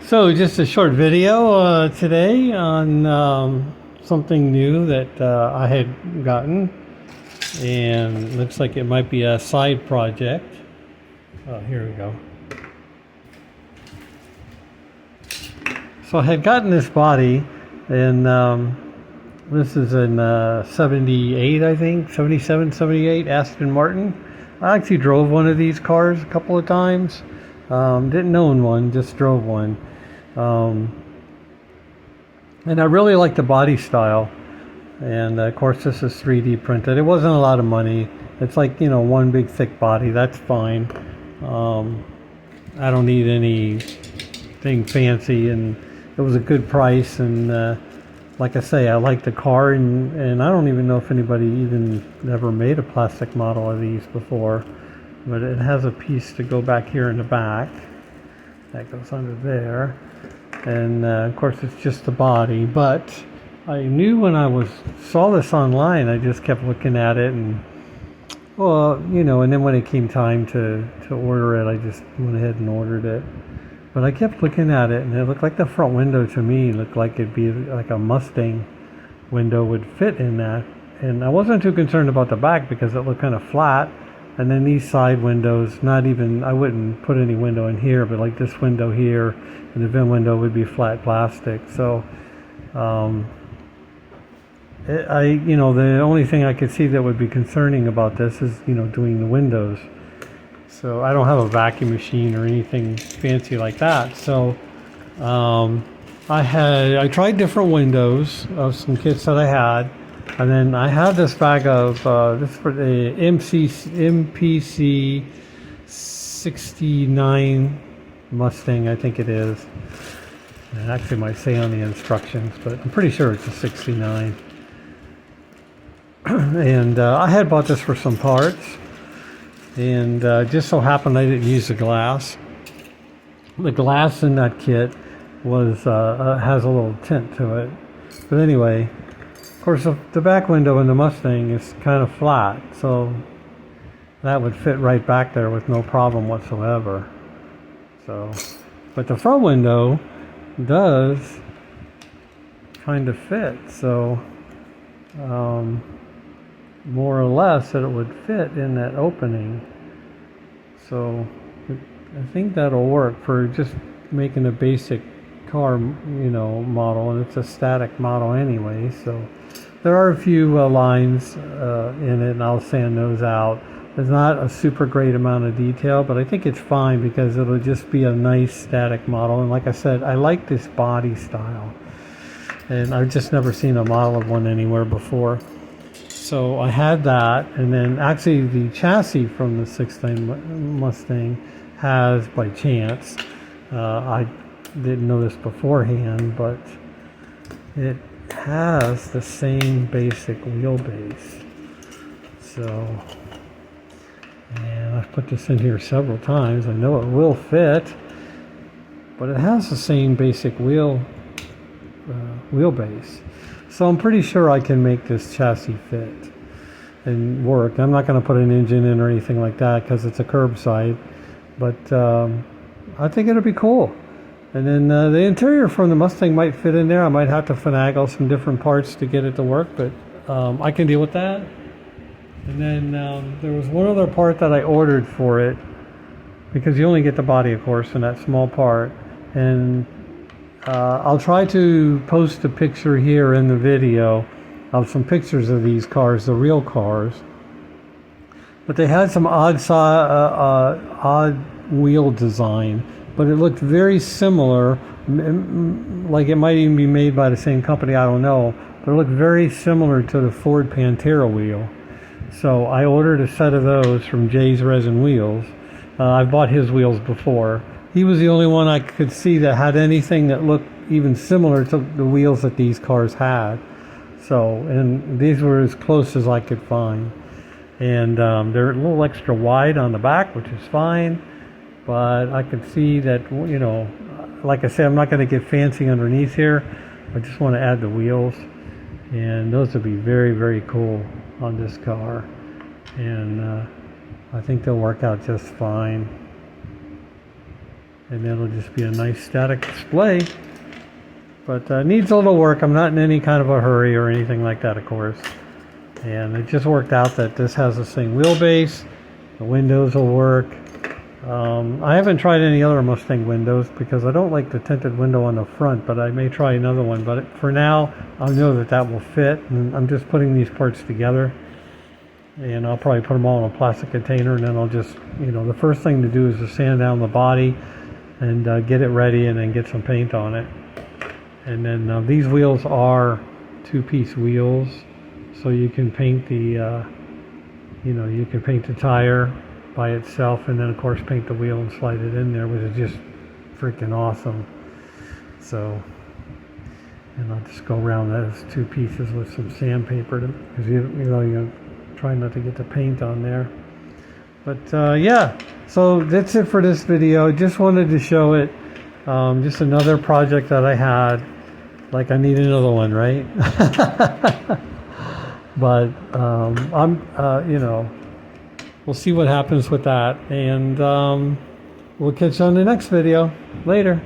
So just a short video today on something new that I had gotten, and looks like it might be a side project. Oh, here we go. So I had gotten this body, and this is in 78, I think, 77, 78 Aston Martin. I actually drove one of these cars a couple of times. Didn't own one, just drove one. And I really like the body style. And of course this is 3D printed. It wasn't a lot of money. It's like, you know, one big thick body. That's fine. I don't need anything fancy, and it was a good price. And like I say, I like the car, and I don't even know if anybody even ever made a plastic model of these before. But it has a piece to go back here in the back. That goes under there. And of course it's just the body. But I knew when I saw this online, I just kept looking at it, and well, you know, and then when it came time to order it, I just went ahead and ordered it. But I kept looking at it, and it looked like the front window to me looked like it'd be like a Mustang window would fit in that. And I wasn't too concerned about the back because it looked kind of flat. And then these side windows, not even, I wouldn't put any window in here, but like this window here and the vent window would be flat plastic. So you know, the only thing I could see that would be concerning about this is, you know, doing the windows. So I don't have a vacuum machine or anything fancy like that. So I tried different windows of some kits that I had. And then I had this bag of, this is for the MPC 69 Mustang, I think it is. It actually might say on the instructions, but I'm pretty sure it's a 69. And I had bought this for some parts, and just so happened I didn't use the glass. The glass in that kit was has a little tint to it. But anyway, of course, the back window in the Mustang is kind of flat, so that would fit right back there with no problem whatsoever. So, but the front window does kind of fit, so more or less that it would fit in that opening. So I think that'll work for just making a basic car, you know, model, and it's a static model anyway. So there are a few lines in it, and I'll sand those out. There's not a super great amount of detail, but I think it's fine because it'll just be a nice static model. And like I said, I like this body style, and I've just never seen a model of one anywhere before. So I had that, and then actually the chassis from the 69 Mustang has, by chance, I didn't know this beforehand, but it has the same basic wheelbase. So, and I've put this in here several times. I know it will fit, but it has the same basic wheelbase. So I'm pretty sure I can make this chassis fit and work. I'm not going to put an engine in or anything like that because it's a curbside, but I think it'll be cool. And then the interior from the Mustang might fit in there. I might have to finagle some different parts to get it to work, but I can deal with that. And then there was one other part that I ordered for it, because you only get the body, of course, in that small part. And I'll try to post a picture here in the video of some pictures of these cars, the real cars. But they had some odd wheel design, but it looked very similar, like it might even be made by the same company, I don't know, but it looked very similar to the Ford Pantera wheel. So I ordered a set of those from Jay's Resin Wheels. I've bought his wheels before. He was the only one I could see that had anything that looked even similar to the wheels that these cars had. So, and these were as close as I could find. And they're a little extra wide on the back, which is fine. But I could see that, you know, like I said, I'm not going to get fancy underneath here. I just want to add the wheels. And those would be very, very cool on this car. And I think they'll work out just fine. and it'll just be a nice static display. But needs a little work. I'm not in any kind of a hurry or anything like that, of course. And it just worked out that this has the same wheelbase. The windows will work. I haven't tried any other Mustang windows because I don't like the tinted window on the front, but I may try another one. But for now, I know that that will fit, and I'm just putting these parts together. And I'll probably put them all in a plastic container, and then I'll just, the first thing to do is to sand down the body and get it ready, and then get some paint on it. And then these wheels are two-piece wheels, so you can paint the, you can paint the tire by itself, and then of course paint the wheel and slide it in there, which is just freaking awesome. So, and I'll just go around those two pieces with some sandpaper because you try not to get the paint on there. But yeah, so that's it for this video. Just wanted to show it. Just another project that I had. Like, I need another one, right? But we'll see what happens with that, and we'll catch you on the next video. Later.